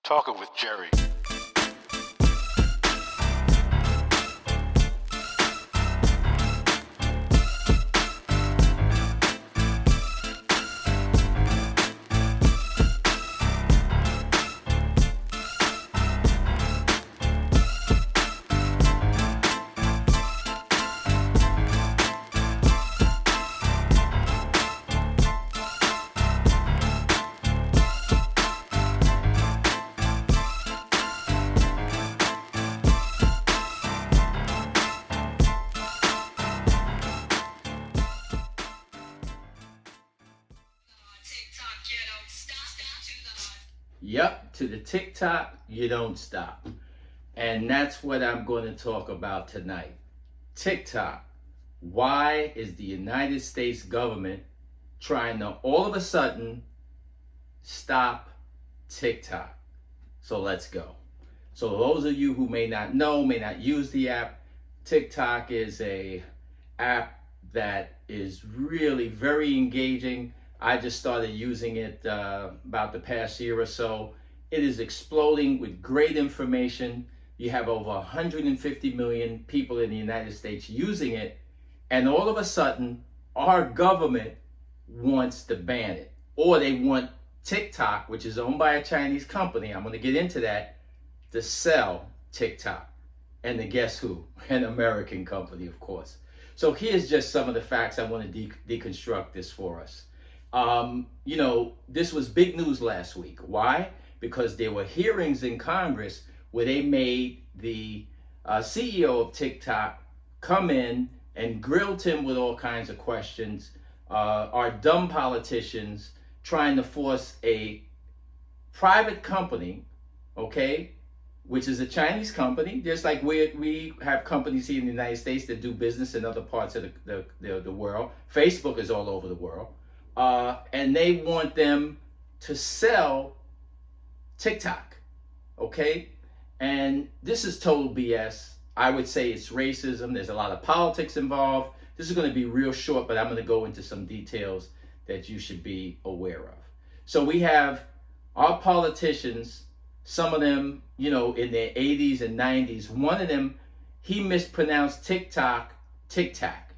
Talking with Jerry. Yep, to the TikTok, you don't stop. And that's what I'm going to talk about tonight. TikTok. Why is the United States government trying to all of a sudden stop TikTok? So let's go. So those of you who may not know, may not use the app, TikTok is a app that is really very engaging. I just started using it about the past year or so. It is exploding with great information. You have over 150 million people in the United States using it. And all of a sudden, our government wants to ban it. Or they want TikTok, which is owned by a Chinese company, I'm going to get into that, to sell TikTok. And to guess who? An American company, of course. So here's just some of the facts I want to deconstruct this for us. This was big news last week. Why? Because there were hearings in Congress where they made the CEO of TikTok come in and grilled him with all kinds of questions. Our dumb politicians trying to force a private company, okay, which is a Chinese company, just like we have companies here in the United States that do business in other parts of the world. Facebook is all over the world. And they want them to sell TikTok, okay? And this is total BS. I would say it's racism. There's a lot of politics involved. This is going to be real short, but I'm going to go into some details that you should be aware of. So we have our politicians, some of them, in their 80s and 90s. One of them, he mispronounced TikTok, Tic-Tac.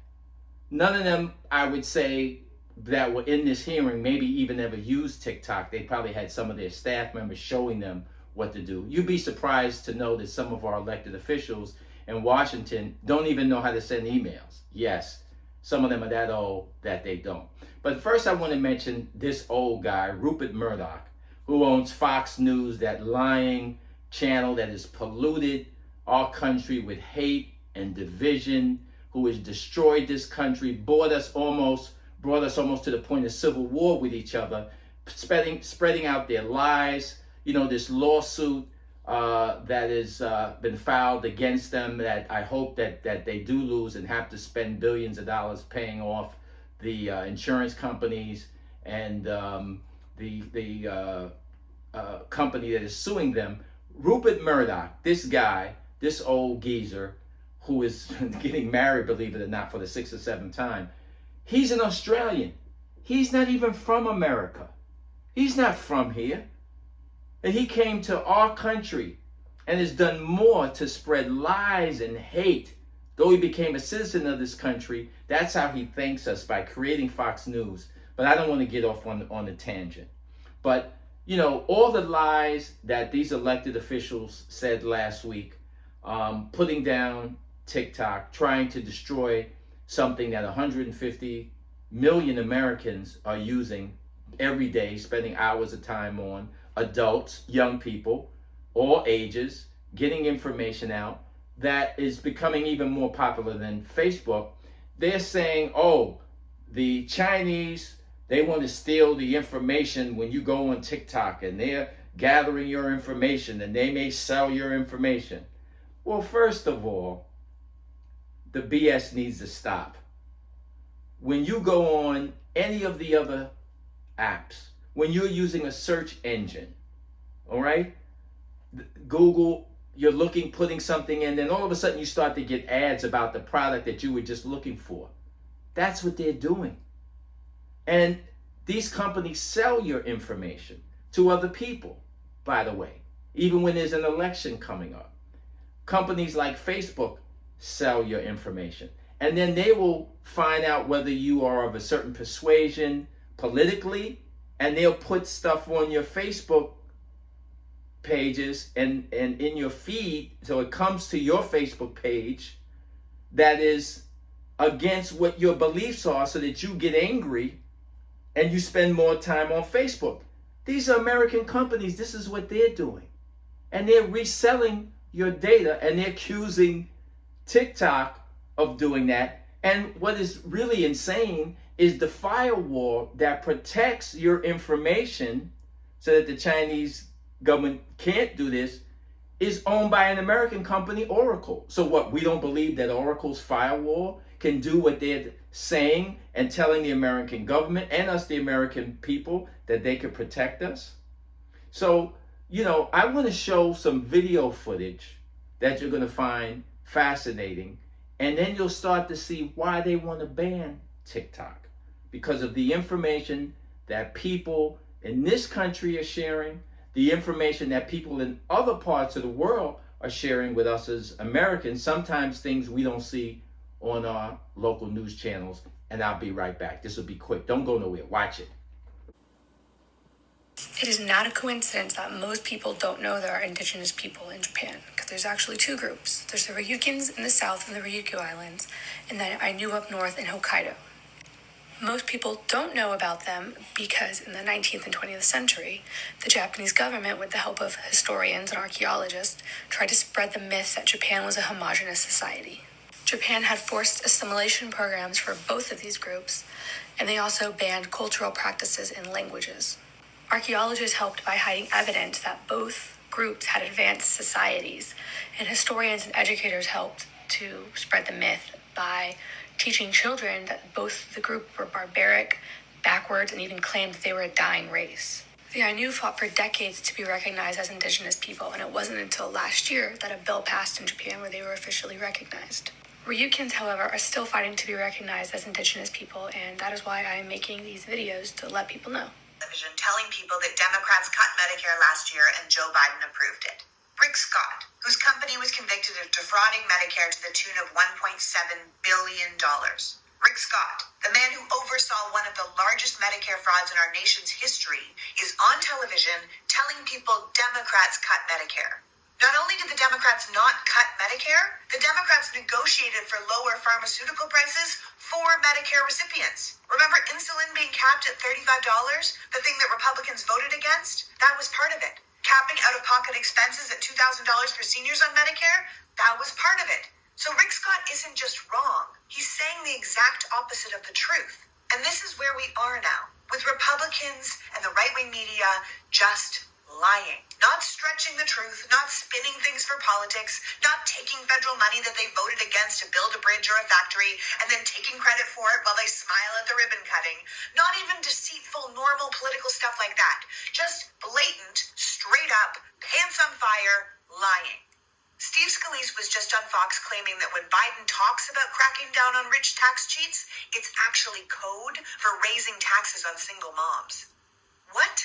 None of them, I would say, that were in this hearing maybe even ever used TikTok. They probably had some of their staff members showing them what to do. You'd be surprised to know that some of our elected officials in Washington don't even know how to send emails. Yes, some of them are that old that they don't. But first I want to mention this old guy, Rupert Murdoch, who owns Fox News, that lying channel that has polluted our country with hate and division, who has destroyed this country, brought us almost to the point of civil war with each other, spreading out their lies. This lawsuit that has been filed against them, that I hope that they do lose and have to spend billions of dollars paying off the insurance companies and the company that is suing them. Rupert Murdoch, this guy, this old geezer, who is getting married, believe it or not, for the 6th or 7th time. He's an Australian. He's not even from America. He's not from here. And he came to our country and has done more to spread lies and hate. Though he became a citizen of this country, that's how he thanks us, by creating Fox News. But I don't want to get off on a tangent. But, all the lies that these elected officials said last week, putting down TikTok, trying to destroy something that 150 million Americans are using every day, spending hours of time on, adults, young people, all ages, getting information out that is becoming even more popular than Facebook. They're saying, the Chinese, they want to steal the information when you go on TikTok, and they're gathering your information and they may sell your information. Well, first of all, the BS needs to stop. When you go on any of the other apps, when you're using a search engine, all right, Google, you're putting something in, then all of a sudden you start to get ads about the product that you were just looking for. That's what they're doing. And these companies sell your information to other people, by the way. even when there's an election coming up. Companies like Facebook sell your information. And then they will find out whether you are of a certain persuasion politically, and they'll put stuff on your Facebook pages and in your feed, so it comes to your Facebook page that is against what your beliefs are, so that you get angry and you spend more time on Facebook. These are American companies. This is what they're doing. And they're reselling your data, and they're accusing TikTok of doing that. And what is really insane is the firewall that protects your information so that the Chinese government can't do this is owned by an American company, Oracle. So what, we don't believe that Oracle's firewall can do what they're saying and telling the American government and us, the American people, that they could protect us? So, I want to show some video footage that you're going to find fascinating, and then you'll start to see why they want to ban TikTok, because of the information that people in this country are sharing, the information that people in other parts of the world are sharing with us as Americans, sometimes things we don't see on our local news channels. And I'll be right back. This will be quick. Don't go nowhere. Watch it. It is not a coincidence that most people don't know there are indigenous people in Japan, because there's actually two groups. There's the Ryukyus in the south and the Ryukyu Islands, and then Ainu up north in Hokkaido. Most people don't know about them because in the 19th and 20th century, the Japanese government, with the help of historians and archaeologists, tried to spread the myth that Japan was a homogenous society. Japan had forced assimilation programs for both of these groups, and they also banned cultural practices and languages. Archaeologists helped by hiding evidence that both groups had advanced societies, and historians and educators helped to spread the myth by teaching children that both the group were barbaric, backwards, and even claimed that they were a dying race. The Ainu fought for decades to be recognized as indigenous people, and it wasn't until last year that a bill passed in Japan where they were officially recognized. Ryukyus, however, are still fighting to be recognized as indigenous people, and that is why I am making these videos to let people know. Telling people that Democrats cut Medicare last year and Joe Biden approved it. Rick Scott, whose company was convicted of defrauding Medicare to the tune of $1.7 billion. Rick Scott, the man who oversaw one of the largest Medicare frauds in our nation's history, is on television telling people Democrats cut Medicare. Not only did the Democrats not cut Medicare, the Democrats negotiated for lower pharmaceutical prices for Medicare recipients. Remember insulin being capped at $35? The thing that Republicans voted against? That was part of it. Capping out-of-pocket expenses at $2,000 for seniors on Medicare? That was part of it. So Rick Scott isn't just wrong. He's saying the exact opposite of the truth. And this is where we are now, with Republicans and the right-wing media just lying. Not stretching the truth, not spinning things for politics, not taking federal money that they voted against to build a bridge or a factory, and then taking credit for it while they smile at the ribbon cutting. Not even deceitful, normal political stuff like that. Just blatant, straight up, pants on fire, lying. Steve Scalise was just on Fox claiming that when Biden talks about cracking down on rich tax cheats, it's actually code for raising taxes on single moms. What?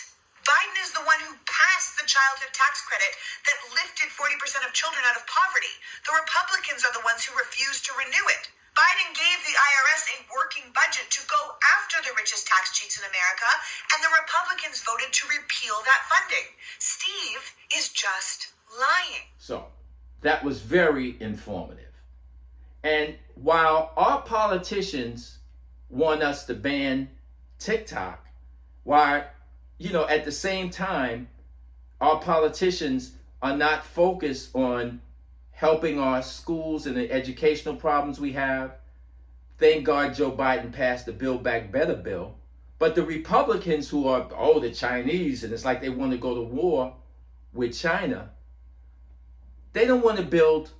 Biden is the one who passed the childhood tax credit that lifted 40% of children out of poverty. The Republicans are the ones who refused to renew it. Biden gave the IRS a working budget to go after the richest tax cheats in America, and the Republicans voted to repeal that funding. Steve is just lying. So, that was very informative. And while our politicians want us to ban TikTok, why, at the same time, our politicians are not focused on helping our schools and the educational problems we have. Thank God Joe Biden passed the Build Back Better bill. But the Republicans who are, the Chinese, and it's like they want to go to war with China, they don't want to build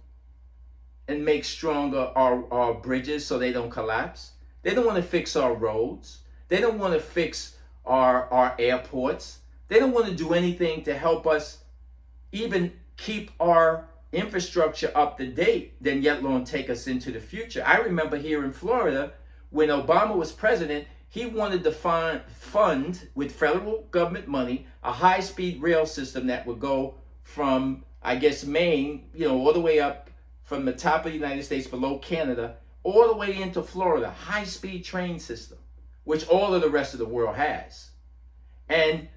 and make stronger our bridges so they don't collapse. They don't want to fix our roads. They don't want to fix our airports. They don't want to do anything to help us even keep our infrastructure up to date, then yet alone take us into the future. I remember here in Florida, when Obama was president, he wanted to fund with federal government money a high-speed rail system that would go from, I guess, Maine, all the way up from the top of the United States below Canada, all the way into Florida, high-speed train system, which all of the rest of the world has. And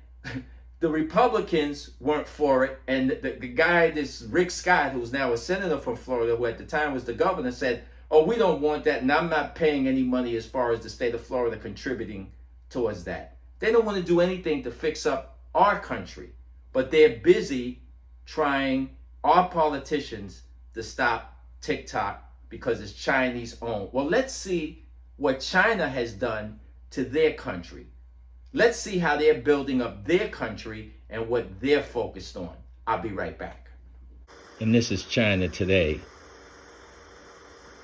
the Republicans weren't for it. And the guy, this Rick Scott, who's now a senator from Florida, who at the time was the governor, said, oh, we don't want that, and I'm not paying any money as far as the state of Florida contributing towards that. They don't want to do anything to fix up our country, but they're busy trying, our politicians, to stop TikTok because it's Chinese owned. Well, let's see what China has done to their country. Let's see how they're building up their country and what they're focused on. I'll be right back. And this is China today.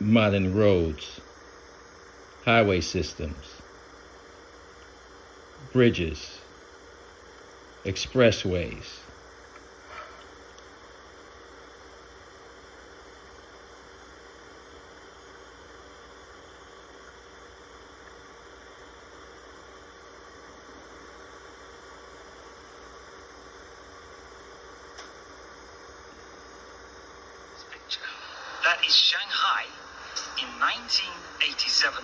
Modern roads, highway systems, bridges, expressways. That is Shanghai in 1987,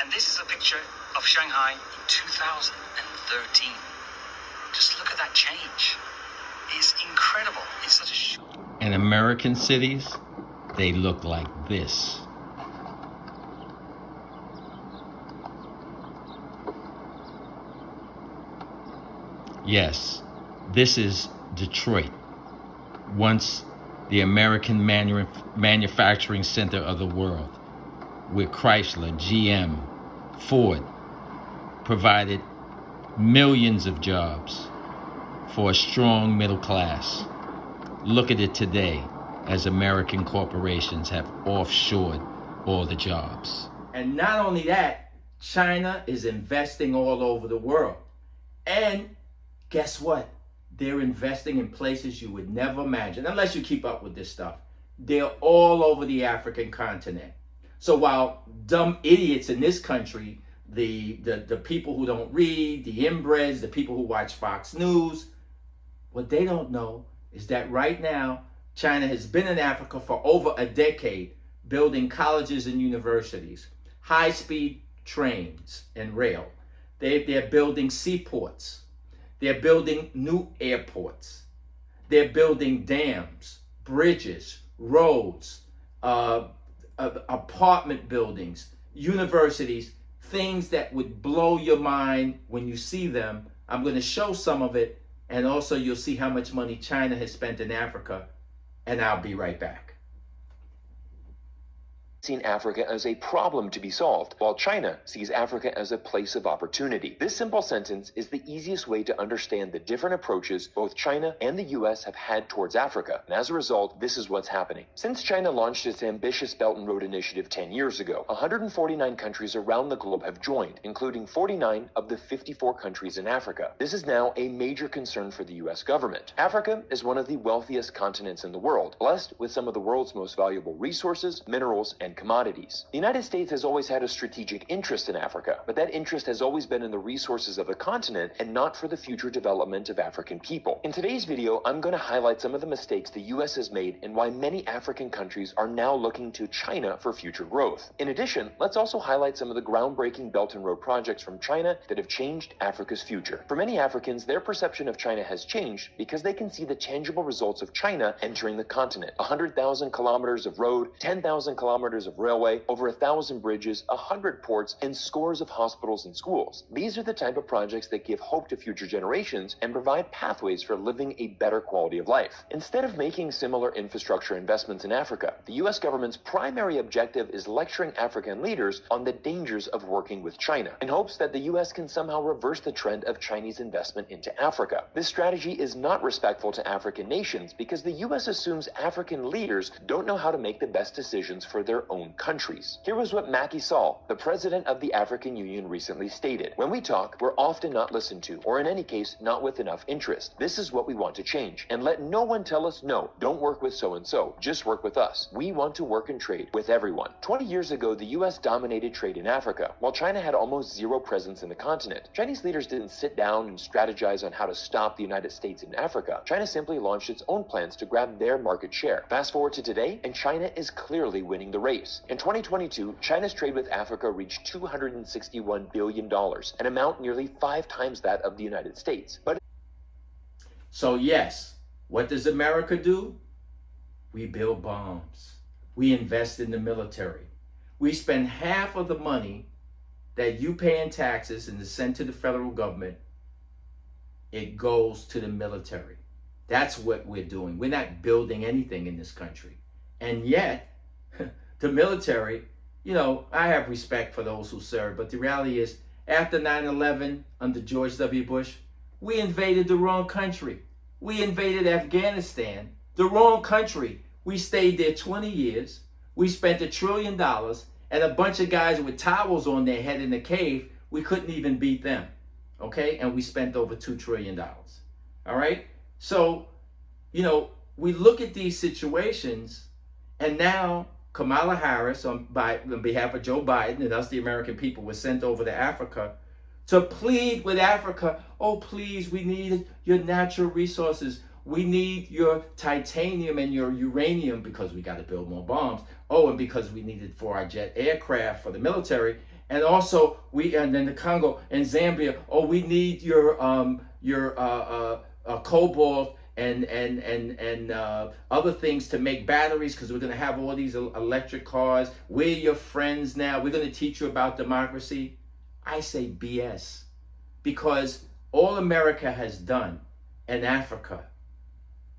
and this is a picture of Shanghai in 2013. Just look at that change. It's incredible. It's such a short. And American cities, they look like this. Yes, this is Detroit, once the American manufacturing center of the world, where Chrysler, GM, Ford provided millions of jobs for a strong middle class. Look at it today as American corporations have offshored all the jobs. And not only that, China is investing all over the world. And guess what? They're investing in places you would never imagine, unless you keep up with this stuff. They're all over the African continent. So while dumb idiots in this country, the people who don't read, the inbreds, the people who watch Fox News, what they don't know is that right now, China has been in Africa for over a decade, building colleges and universities, high-speed trains and rail. They're building seaports. They're building new airports. They're building dams, bridges, roads, apartment buildings, universities, things that would blow your mind when you see them. I'm going to show some of it, and also you'll see how much money China has spent in Africa, and I'll be right back. Seen Africa as a problem to be solved, while China sees Africa as a place of opportunity. This simple sentence is the easiest way to understand the different approaches both China and the US have had towards Africa, and as a result, this is what's happening. Since China launched its ambitious Belt and Road Initiative 10 years ago, 149 countries around the globe have joined, including 49 of the 54 countries in Africa. This is now a major concern for the US government. Africa is one of the wealthiest continents in the world, blessed with some of the world's most valuable resources, minerals, and commodities. The United States has always had a strategic interest in Africa, but that interest has always been in the resources of the continent and not for the future development of African people. In today's video, I'm going to highlight some of the mistakes the US has made and why many African countries are now looking to China for future growth. In addition, let's also highlight some of the groundbreaking Belt and Road projects from China that have changed Africa's future. For many Africans, their perception of China has changed because they can see the tangible results of China entering the continent. 100,000 kilometers of road, 10,000 kilometers of railway, over 1,000 bridges, 100 ports, and scores of hospitals and schools. These are the type of projects that give hope to future generations and provide pathways for living a better quality of life. Instead of making similar infrastructure investments in Africa, the US government's primary objective is lecturing African leaders on the dangers of working with China, in hopes that the US can somehow reverse the trend of Chinese investment into Africa. This strategy is not respectful to African nations because the US assumes African leaders don't know how to make the best decisions for their own countries. Here was what Macky Sall, the president of the African Union, recently stated. When we talk, we're often not listened to, or in any case, not with enough interest. This is what we want to change. And let no one tell us, no, don't work with so-and-so, just work with us. We want to work and trade with everyone. 20 years ago, the U.S. dominated trade in Africa, while China had almost zero presence in the continent. Chinese leaders didn't sit down and strategize on how to stop the United States in Africa. China simply launched its own plans to grab their market share. Fast forward to today, and China is clearly winning the race. In 2022, China's trade with Africa reached $261 billion, an amount nearly 5 times that of the United States. So yes, what does America do? We build bombs. We invest in the military. We spend half of the money that you pay in taxes and is sent to the federal government. It goes to the military. That's what we're doing. We're not building anything in this country. And yet, the military, you know, I have respect for those who serve, but the reality is, after 9/11, under George W. Bush, we invaded the wrong country. We invaded Afghanistan, the wrong country. We stayed there 20 years. We spent $1 trillion, and a bunch of guys with towels on their head in the cave, we couldn't even beat them. Okay? And we spent over $2 trillion. All right? So, you know, we look at these situations, and now Kamala Harris, on behalf of Joe Biden and us, the American people, was sent over to Africa to plead with Africa. Oh, please, we need your natural resources. We need your titanium and your uranium because we got to build more bombs. Oh, and because we need it for our jet aircraft for the military. And also, and then the Congo and Zambia. Oh, we need your cobalt and other things to make batteries because we're going to have all these electric cars. We're your friends now. We're going to teach you about democracy. I say BS, because all America has done in Africa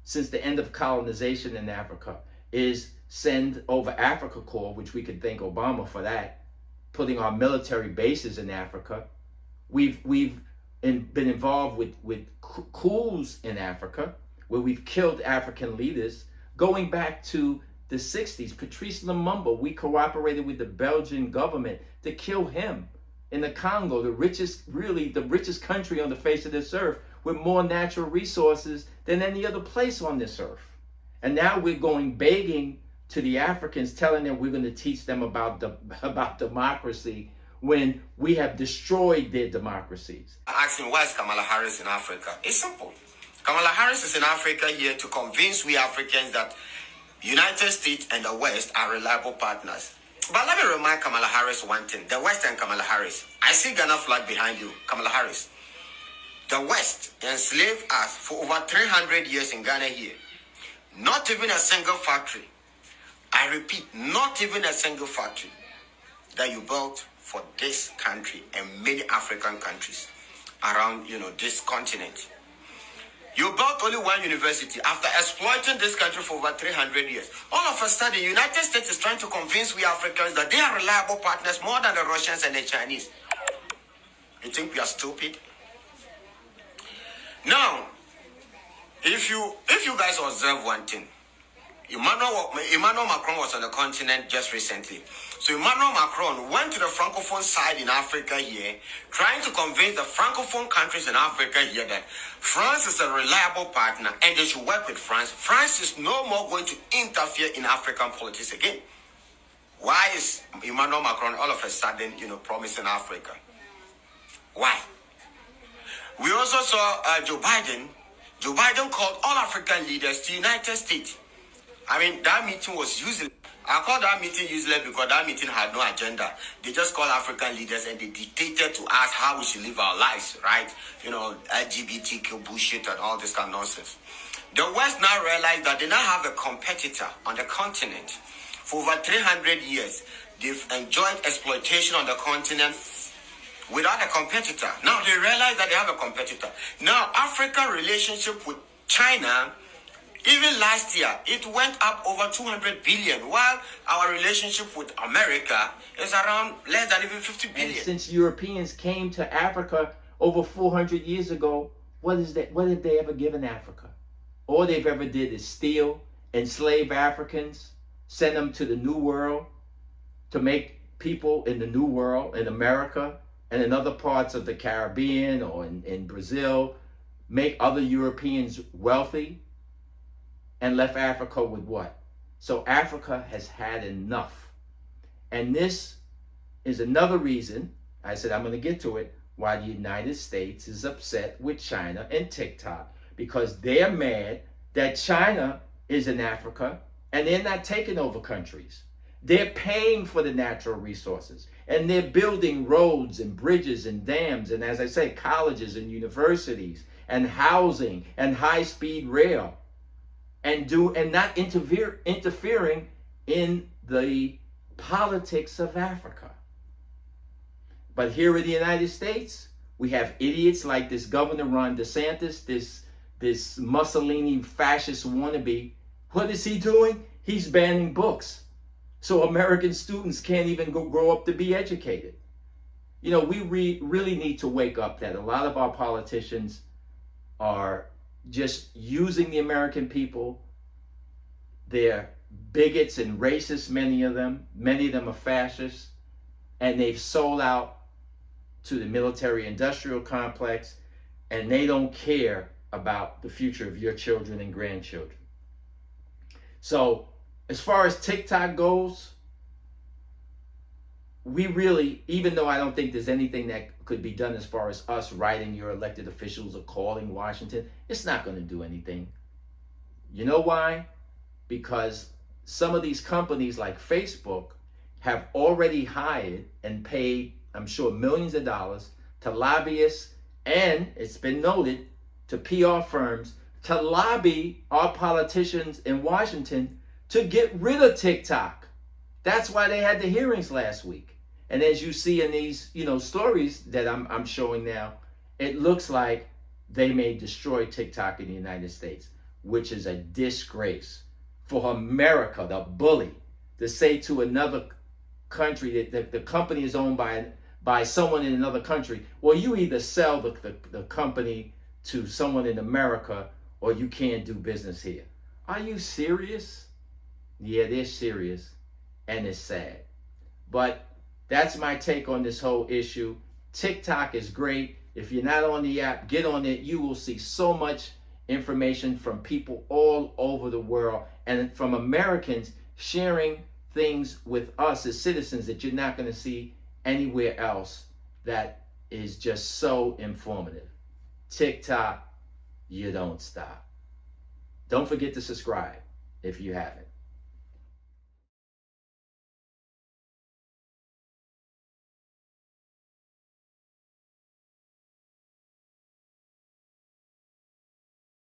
since the end of colonization in Africa is send over Africa Corps, which we could thank Obama for that, putting our military bases in Africa. We've been involved with coups in Africa, where we've killed African leaders. Going back to the 60s, Patrice Lumumba, we cooperated with the Belgian government to kill him in the Congo, the richest country on the face of this earth, with more natural resources than any other place on this earth. And now we're going begging to the Africans, telling them we're going to teach them about democracy when we have destroyed their democracies. Asking why is Kamala Harris in Africa? It's simple. Kamala Harris is in Africa here to convince we Africans that United States and the West are reliable partners. But let me remind Kamala Harris one thing. The West and Kamala Harris. I see Ghana flag behind you, Kamala Harris. The West enslaved us for over 300 years in Ghana here. Not even a single factory. I repeat, not even a single factory that you built for this country and many African countries around, this continent. You built only one university after exploiting this country for over 300 years. All of a sudden, the United States is trying to convince we Africans that they are reliable partners more than the Russians and the Chinese. You think we are stupid? Now, if you guys observe one thing, Emmanuel Macron was on the continent just recently. So Emmanuel Macron went to the Francophone side in Africa here, trying to convince the Francophone countries in Africa here that France is a reliable partner and they should work with France. France is no more going to interfere in African politics again. Why is Emmanuel Macron all of a sudden, promising Africa? Why? We also saw Joe Biden. Joe Biden called all African leaders to the United States. I mean, that meeting was useless. I call that meeting useless because that meeting had no agenda. They just called African leaders and they dictated to us how we should live our lives, right? LGBTQ bullshit and all this kind of nonsense. The West now realized that they now have a competitor on the continent. For over 300 years, they've enjoyed exploitation on the continent without a competitor. Now they realize that they have a competitor. Now, African relationship with China, even last year, it went up over 200 billion, while our relationship with America is around less than even 50 billion. And since Europeans came to Africa over 400 years ago, what have they ever given Africa? All they've ever did is steal, enslave Africans, send them to the New World, to make people in the New World, in America, and in other parts of the Caribbean or in Brazil, make other Europeans wealthy, and left Africa with what? So Africa has had enough. And this is another reason, I said I'm going to get to it, why the United States is upset with China and TikTok, because they're mad that China is in Africa and they're not taking over countries. They're paying for the natural resources, and they're building roads and bridges and dams, and as I say, colleges and universities and housing and high-speed rail, and not interfering in the politics of Africa. But here in the United States, we have idiots like this Governor Ron DeSantis, this Mussolini fascist wannabe. What is he doing? He's banning books. So American students can't even grow up to be educated. You know, we really need to wake up that a lot of our politicians are just using the American people. They're bigots and racists, many of them. Many of them are fascists. And they've sold out to the military-industrial complex, and they don't care about the future of your children and grandchildren. So as far as TikTok goes, we really, even though I don't think there's anything that could be done as far as us writing your elected officials or calling Washington, it's not going to do anything. You know why? Because some of these companies like Facebook have already hired and paid, I'm sure, millions of dollars to lobbyists, and it's been noted, to PR firms to lobby our politicians in Washington to get rid of TikTok. That's why they had the hearings last week. And as you see in these, stories that I'm showing now, it looks like they may destroy TikTok in the United States, which is a disgrace for America, the bully, to say to another country that the company is owned by someone in another country, well, you either sell the company to someone in America or you can't do business here. Are you serious? Yeah, they're serious, and it's sad. But that's my take on this whole issue. TikTok is great. If you're not on the app, get on it. You will see so much information from people all over the world, and from Americans sharing things with us as citizens that you're not going to see anywhere else, that is just so informative. TikTok, you don't stop. Don't forget to subscribe if you haven't.